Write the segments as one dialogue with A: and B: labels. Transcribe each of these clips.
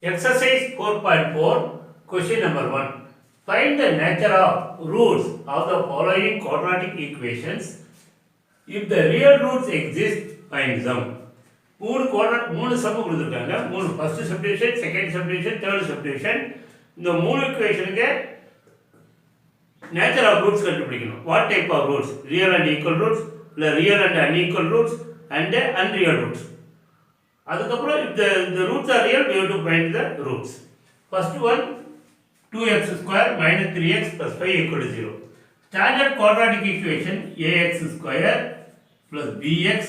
A: Exercise 4.4, question number 1. Find the nature of roots of the following quadratic equations. If the real roots exist, find them. மூணு sum கொடுத்துருக்காங்க. மூணு first subdivision, second subdivision, third subdivision. இந்த மூணு இக்குவேஷனுக்கு nature of roots கண்டுபிடிக்கணும். What type of roots? Real and equal roots, இல்லை real and unequal roots and unreal roots. அதுக்கப்புறம் the roots are real, we have to find the roots. First one, 2x square minus 3x plus 5 equal to 0. Standard quadratic equation ax square plus bx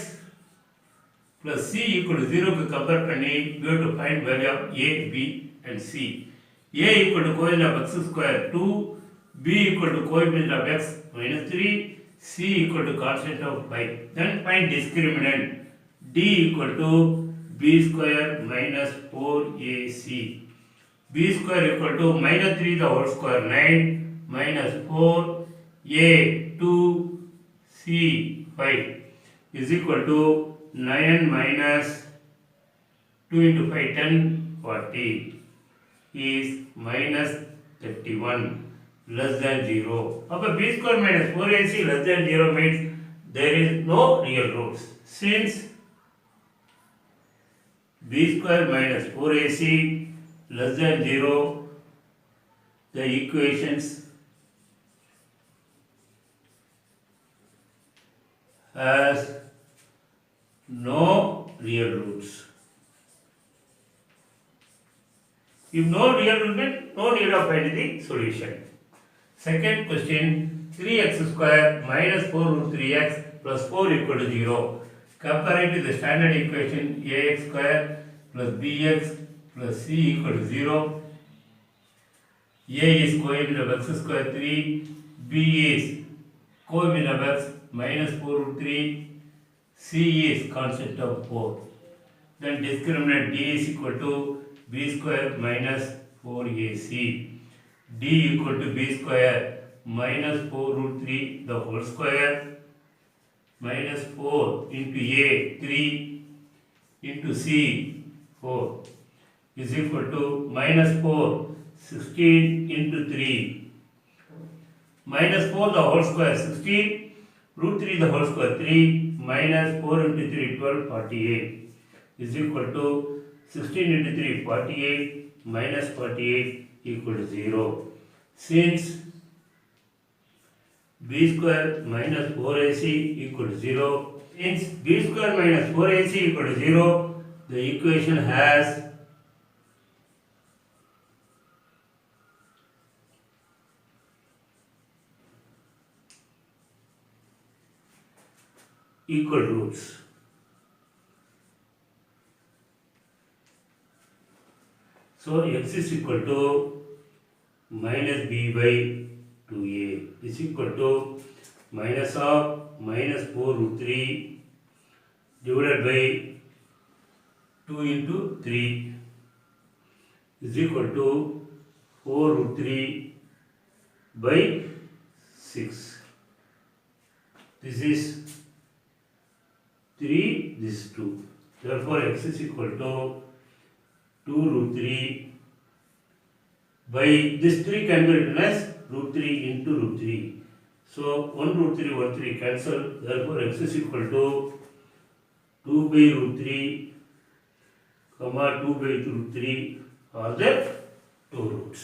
A: plus c equal to 0 க்கு compare பண்ணி we have to find value of a, b and c. a equal to coefficient of x square 2, b equal to coefficient of x minus 3, c equal to constant of 5. Then find discriminant d equal to b square minus 4ac. b square equal to minus 3 the whole square 9 minus 4 a 2 c 5 is equal to 9 minus 2 into 5 10 40 is minus 31 less than 0. Now b square minus 4ac less than 0 means there is no real roots. Since b square minus 4ac less than 0, the equations has no real roots. If no real root means no need of finding the solution. Second question, 3x square minus 4 root 3x plus 4 equal to 0. Compare it to the standard equation ax square plus bx plus c equal to 0. A is coefficient of x square 3, b is coefficient of x minus 4 root 3, c is constant of 4. Then discriminant d is equal to b square minus 4ac. d equal to b square minus 4 root 3 the whole square minus 4 into a 3 into c 4 is equal to minus 4 16 into 3 minus 4 the whole square 16 root 3 the whole square 3 minus 4 into 3 12 48 is equal to 16 into 3 48 minus 48 equal to 0. Since b square minus 4ac equal to 0, since b square minus 4ac equal to 0, the equation has equal roots. So x is equal to minus b by 2a is equal to minus of minus 4 root 3 divided by 2 into 3 is equal to 4 root 3 by 6. This is 3, this is 2. Therefore, x is equal to 2 root 3 by this 3 can be written as root 3 into root 3. So, 1 root 3, 1 3 cancel. Therefore, x is equal to 2 by root 3, comma 2 by root 3 are the two roots.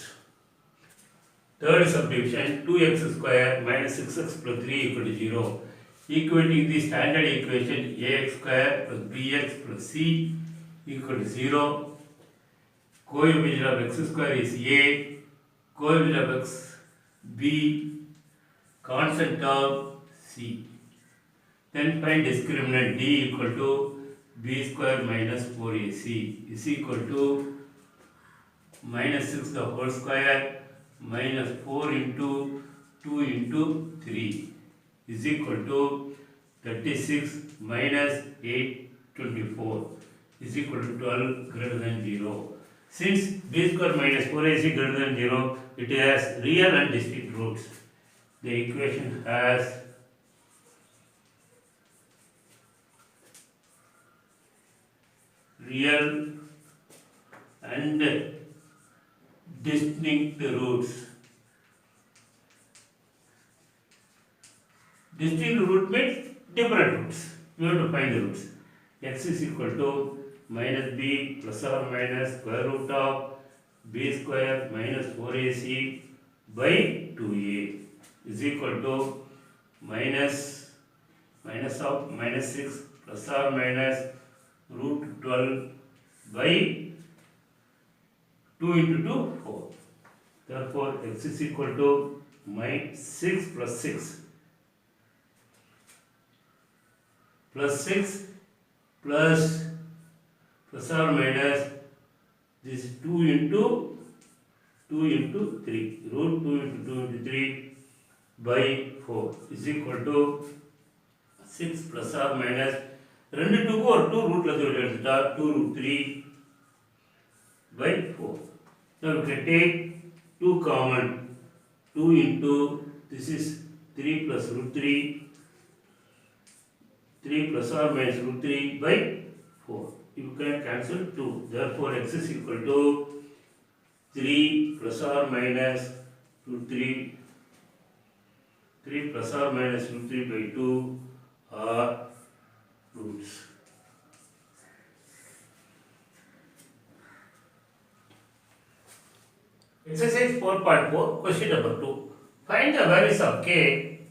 A: Third subdivision, 2x square minus 6x plus 3 equal to 0. Equating the standard equation ax square plus bx plus c equal to 0. Coefficient of x square is a, coefficient of x b, constant of c. Then find discriminant d equal to b square minus 4ac is equal to minus 6 the whole square minus 4 into 2 into 3 is equal to 36 minus 824 is equal to 12 greater than 0. Since b square minus 4ac greater than 0, it has real and distinct roots. The equation has real and distinct roots. Distinct root means different roots. We have to find the roots. X is equal to minus b plus or minus square root of b square minus 4ac by 2a is equal to minus of minus 6 plus or minus root 12 by 2 into 2, 4. Therefore, x is equal to 6 plus 6 plus 6 plus or minus this 2 into 3 root 2 into 2 into 3 by 4 is equal to 6 plus or minus 2 or 2 root 2 root 3 by 4. Now we can take 2 common, 2 into this is 3 plus root 3 plus or minus root 3 by 4. You can cancel 2. Therefore, x is equal to 3 plus or minus root 3 plus or minus root 3 by 2 are roots. Exercise 4.4, question number 2. Find the values of k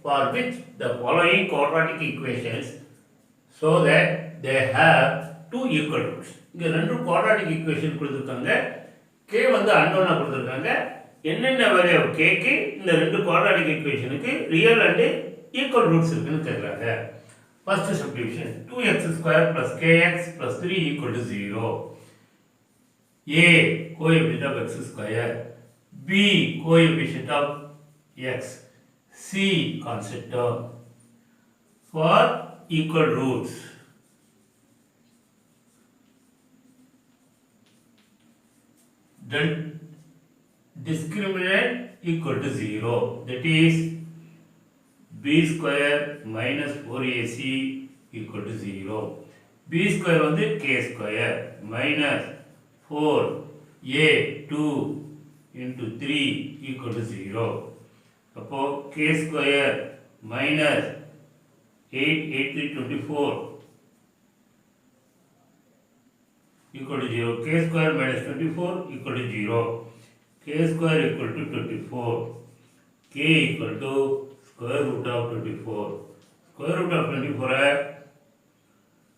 A: for which the following quadratic equations so that they have two equal roots. இங்க ரெண்டு quadratic equation கொடுத்திருக்காங்க. k வந்து unknown கொடுத்திருக்காங்க. என்னென்ன value of k க்கு இந்த ரெண்டு quadratic equationக்கு real and equal roots இருக்குன்னு கேக்குறாங்க. First substitution 2x square plus kx plus 3 equal to 0. A coefficient of x square, b coefficient of x, c constant term for equal roots. Then discriminant equal to 0, that is b square minus 4ac equal to 0. b square வந்து k square minus 4a2 into 3 equal to 0. அப்போ k square minus 8 3 24 equal to 0. K square minus 24 equal to 0. K square equal to 24. K equal to square root of 24. Square root of 24 है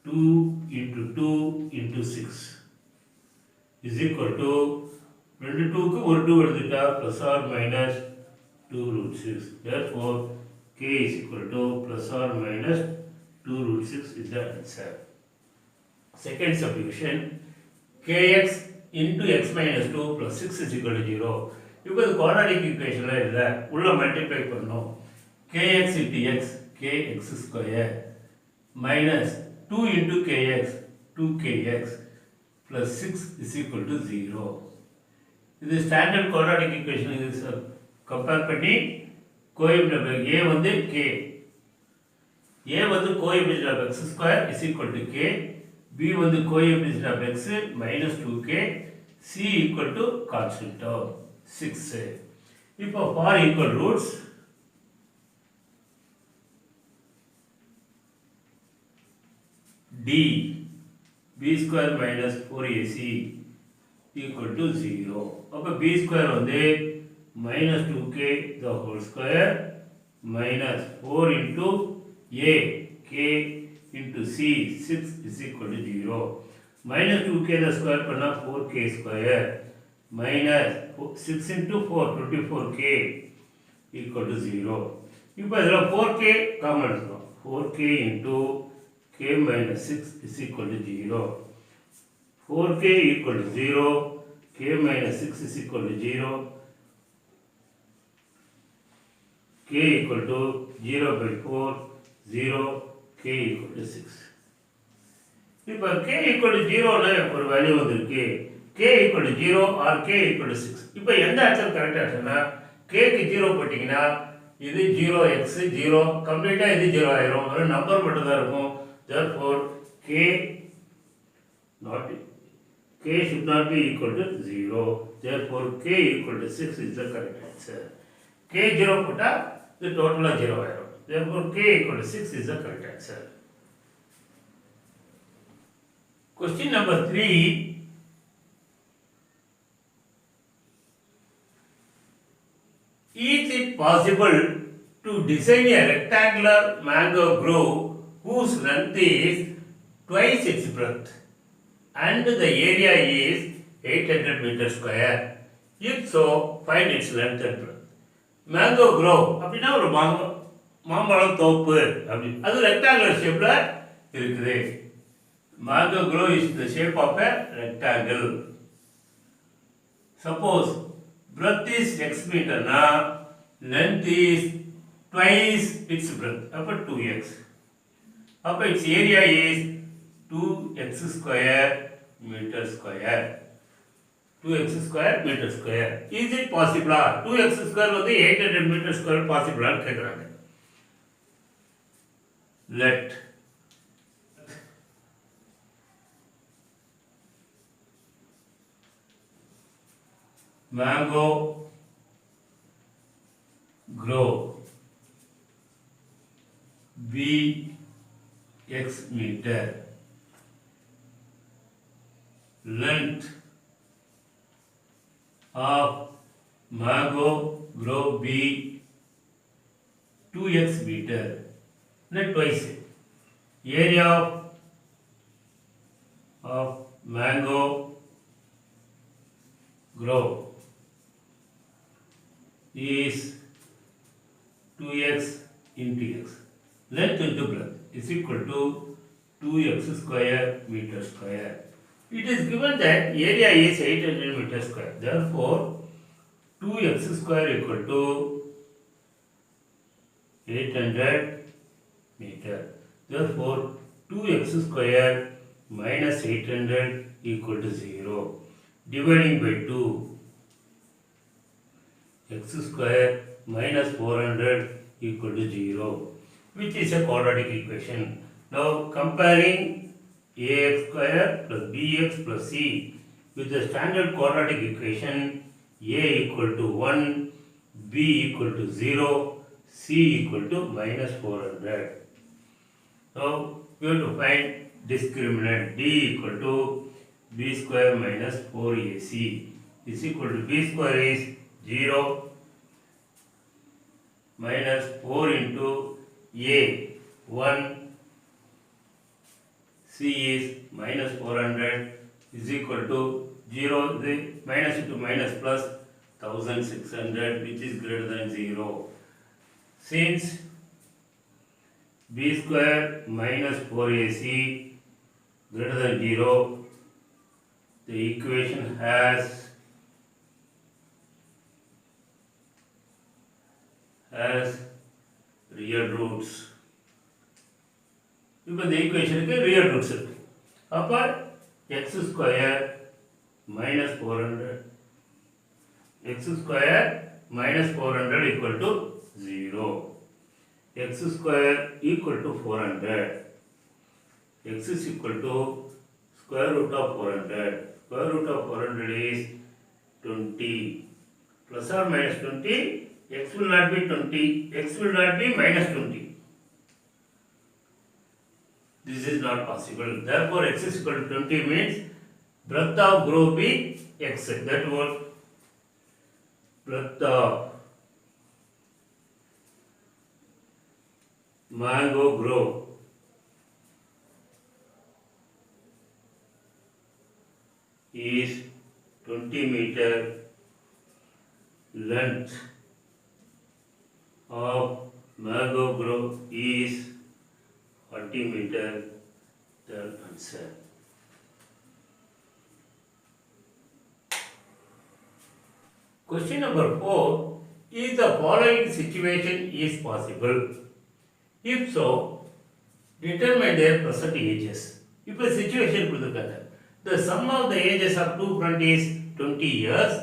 A: 2 into 2 into 6 is equal to 22 க்கு ஒரு 2 எடுத்துட்டா plus or minus 2 root 6. Therefore, K is equal to plus or minus 2 root 6 is the answer. Second substitution, kx into x minus 2 plus 6 is equal to 0. இப்போ இது quadratic equation இல்ல உள்ள multiply பண்ணோம். kx into x, kx square minus 2 into kx, 2kx plus 6 is equal to 0. இது standard quadratic equation இது compare பண்ணி coefficient a வந்து k, a வந்து coefficient of x square is equal to k, b வந்து coefficient of x minus 2k, c equal to constant term 6. இப்போ for equal roots d b square minus 4ac equal to 0. அப்போ b square வந்து minus 2k the whole square minus 4 into a k into c 6 is equal to 0. Minus 2k the square பண்ணா 4k square minus 6 into 4 24k equal to 0. இப்போ இதில் 4k common எடுத்துக்கணும். 4k into k minus 6 is equal to 0. 4k equal to 0, k minus 6 is equal to 0, k equal to 0 by 4, 0, k equal to 6. இப்போ k equal to 0ல ஒரு value வந்திருக்கு. k equal to 0 or k equal to 6. இப்போ எந்த answer correct ஆச்சுன்னா k க்கு 0 போட்டீங்கன்னா இது 0x 0 கம்ப்ளீட்டா இது 0 ஆயிரும். ஒரு நம்பர் மட்டும் தான் இருக்கும். Therefore k not K should not be equal to 0. Therefore, K equal to 6 is the correct answer. K 0 putta, the total is 0. Therefore, K equal to 6 is the correct answer. Question number 3. Is it possible to design a rectangular mango grove whose length is twice its breadth and the area is 800 meters square? If so, find its length and breadth. Mango grove அப்படின்னா ஒரு மாம்பழம் தோப்பு அப்படி அது rectangular ஷேப்பில் இருக்குது. Mango grove is the shape of a rectangle. Suppose breadth is x மீட்டர்னா length is twice its breadth, அப்போ 2x. அப்போ its area is 2x square meter square. 2x square meter square. Is it possible? 2x square வந்து 800 meter square possible ஆன்னு கேட்குறாங்க. Let mango grow be x meter. Length of mango grow be 2x meter. Not twice. Area of mango grow is 2x into x. Length into breadth is equal to 2x square meter square. It is given that area is 800 meter square. Therefore, 2x square equal to 800 meter. Therefore, 2x square minus 800 equal to 0. Dividing by 2, x square minus 400 equal to 0, which is a quadratic equation. Now, comparing ax square plus bx plus c with the standard quadratic equation, a equal to 1, b equal to 0, c equal to minus 400. Now, we have to find discriminant. D equal to b square minus 4ac is equal to b square is 0 minus 4 into a 1, c is minus 400 is equal to 0, the minus into minus plus 1600, which is greater than 0. Since b square minus 4ac greater than 0, the equation has real roots. இப்போ இந்த ஈக்குவேஷனுக்கு real roots இருக்கு. அப்போ x square minus 400 x square minus 400 equal to 0. x square equal to 400. x is equal to square root of 400. Square root of 400 is 20. Plus or minus 20. X will not be 20. X will not be minus 20. This is not possible. Therefore, x is equal to 20 means breadth of grove be x. That was breadth of mango grove is 20 meter. Length of mango grove is 40 meter. The answer. Question number 4. Is the following situation is possible? If so, determine their present ages. If a situation கொடுத்திருக்காங்க, the sum of the ages of two front is 20 years.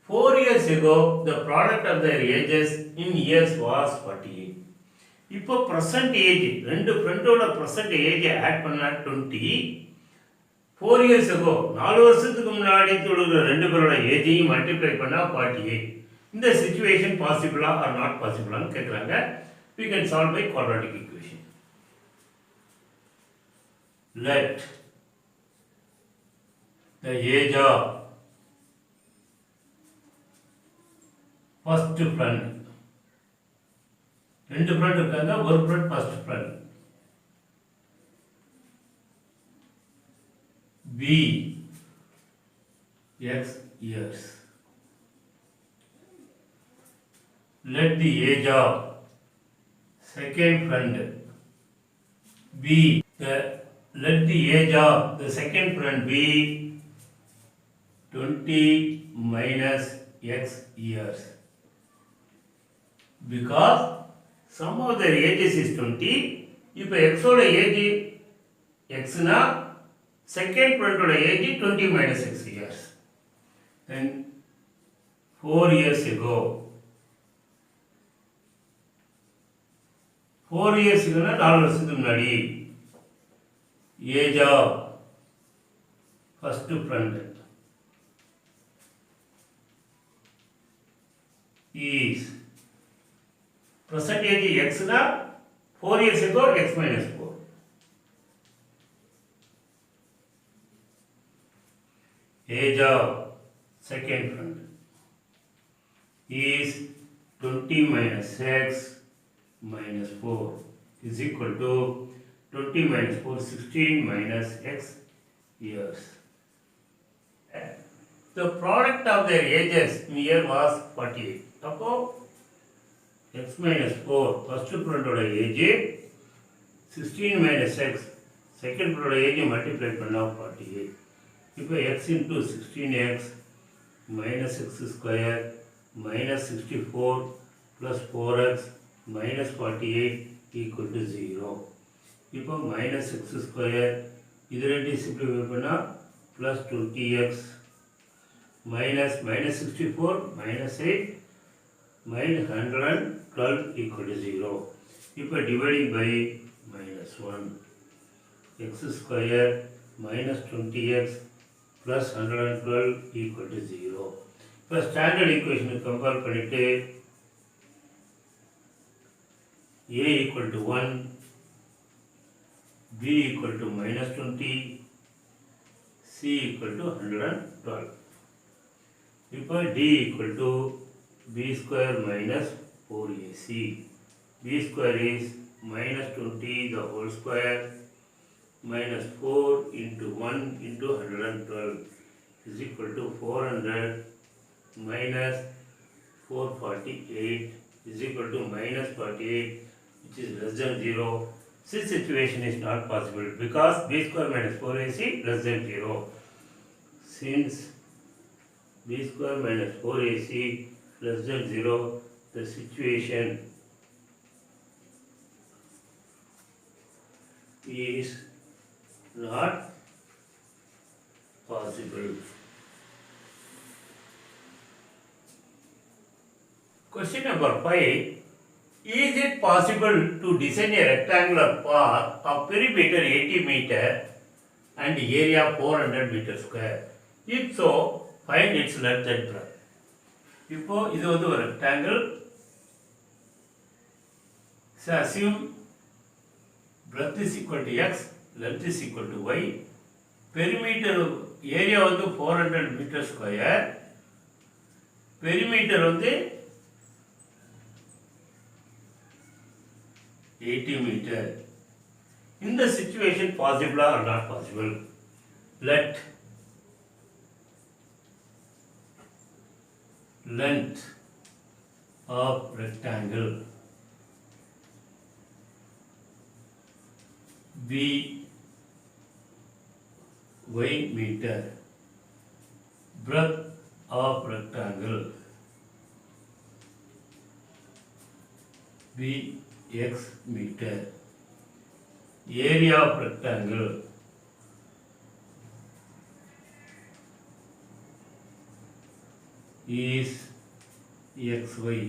A: 4 years ago, the product of their ages in years was 48. இப்போ present age, ரெண்டு ஃப்ரெண்டோட present age add பண்ணா 20, 4 years ago 4 வருஷத்துக்கு முன்னாடி தொழுகிற ரெண்டு பேரோட ஏஜையும் மல்டிப்ளை பண்ணால் 48. இந்த சிச்சுவேஷன் பாசிபிளா ஆர் நாட் பாசிபிளான்னு கேட்குறாங்க. we can solve by quadratic equation. Let the age of first friend, ரெண்டு ஃப்ரெண்ட் இருக்காங்க, ஒரு friend first friend, be x years. Let the age of second friend be let the age of the second friend be 20 minus x years, because sum of their ages is 20. இப்போ x ஓட age x னா second friend ஓட age 20 minus x years. Then 4 years ago, 4 years ago 4 வருஷத்துக்கு முன்னாடி age of first friend is percentage x na 4 years ago x minus 4. Age of second friend is 20 minus x minus 4 is equal to 20 minus 4 16 minus x years. The product of their ages here was 48. அப்போ x minus 4 first friend ஓட age 16 minus x second friend ஓட age multiply பண்ணா 48. இப்போ x into 16x minus x square minus 64 plus 4x minus 48 equal to 0. இப்போ minus x square இது ரெண்டு simplify பண்ணா plus 20x minus 64 minus 8 minus 112 equal to 0. இப்போ dividing by minus 1 x square minus 20x plus 112 equal to 0. இப்போ standard ஈக்குவேஷனை compare பண்ணிட்டு a equal to 1, b equal to minus 20, c equal to 112. இப்போ d equal to b square minus 4ac. b square is minus 20 the whole square minus 4 into 1 into 112 is equal to 400 minus 448 is equal to minus 48, which is less than 0. This situation is not possible because b square minus 4ac less than 0. Since b square minus 4ac less than 0, the situation is not possible. Question number 5. Is it possible to design a rectangular path of perimeter 80 meter and area 400 meter square? If so, find its length and breadth. இப்போ இது வந்து ஒரு rectangle. So assume breadth is equal to x, length is equal to y. Perimeter area வந்து 400 meter square. Perimeter வந்து 80 meter. In the situation, possible or not possible? Let length of rectangle be y meter. Breadth of rectangle be x meter. Area of rectangle is xy,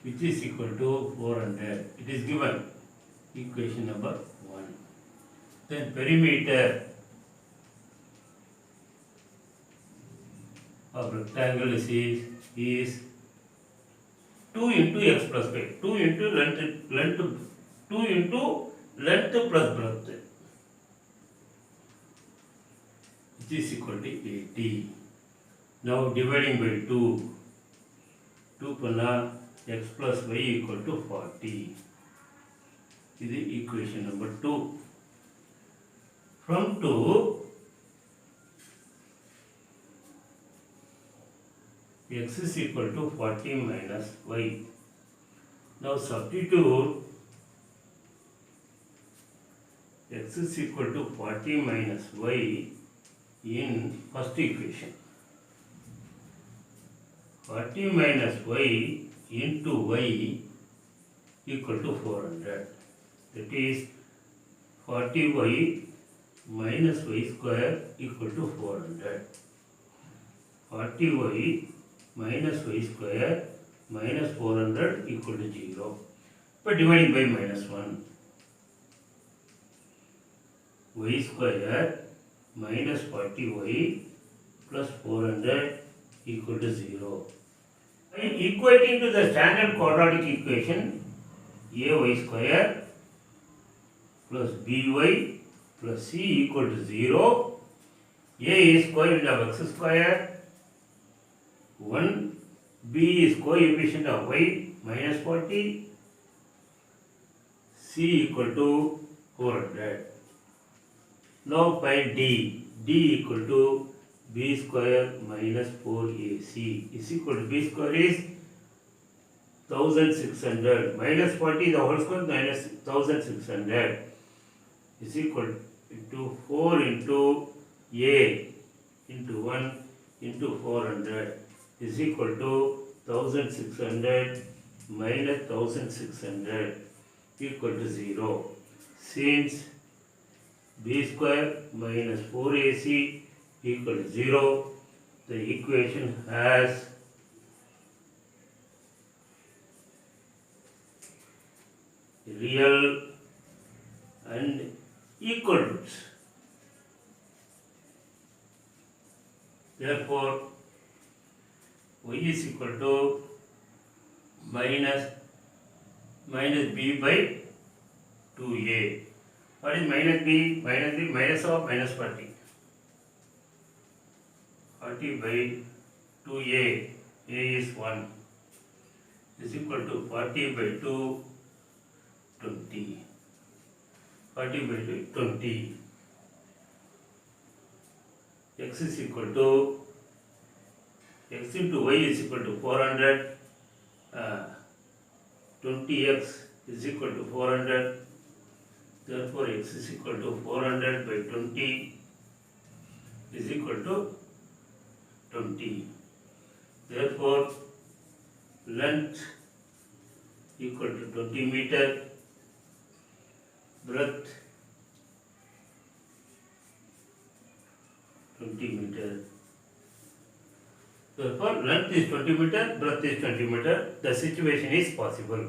A: which is equal to 400. It is given equation number 1. Then perimeter of rectangle is 2 into x plus y. 2 into length 2 into length plus breadth, which is equal to 80. Now dividing by 2. 2 panna x plus y equal to 40. This is equation number 2. From 2, x is equal to 40 minus y. Now substitute x is equal to 40 minus y in first equation. 40 minus y into y equal to 400. That is 40y minus y square equal to 400. 40y minus y square minus 400 equal to 0. But dividing by minus 1. Y square minus 40y plus 400 equal to 0. By equating to the standard quadratic equation, ay square plus by plus c equal to 0. A is coefficient of x square, 1, b is coefficient of y minus 40, c equal to 400. Now find d. D equal to b square minus 4ac is equal to b square is 1600 minus 40 the whole square minus 1600 is equal to 4 into a into 1 into 400 is equal to 1600 minus 1600 equal to 0. Since b square minus 4ac equal to 0, the equation has real and equal roots. Therefore, y is equal to minus b by 2a. What is minus b? Minus b minus of minus 40. 40 by 2a, a is 1, is equal to 40 by 2, 20. 40 by 2, 20. X is equal to, x into y is equal to 400. 20x is equal to 400. Therefore, x is equal to 400 by 20 is equal to 20. Therefore, length equal to 20 meter, breadth 20 meter. Therefore, length is 20 meter, breadth is 20 meter. The situation is possible.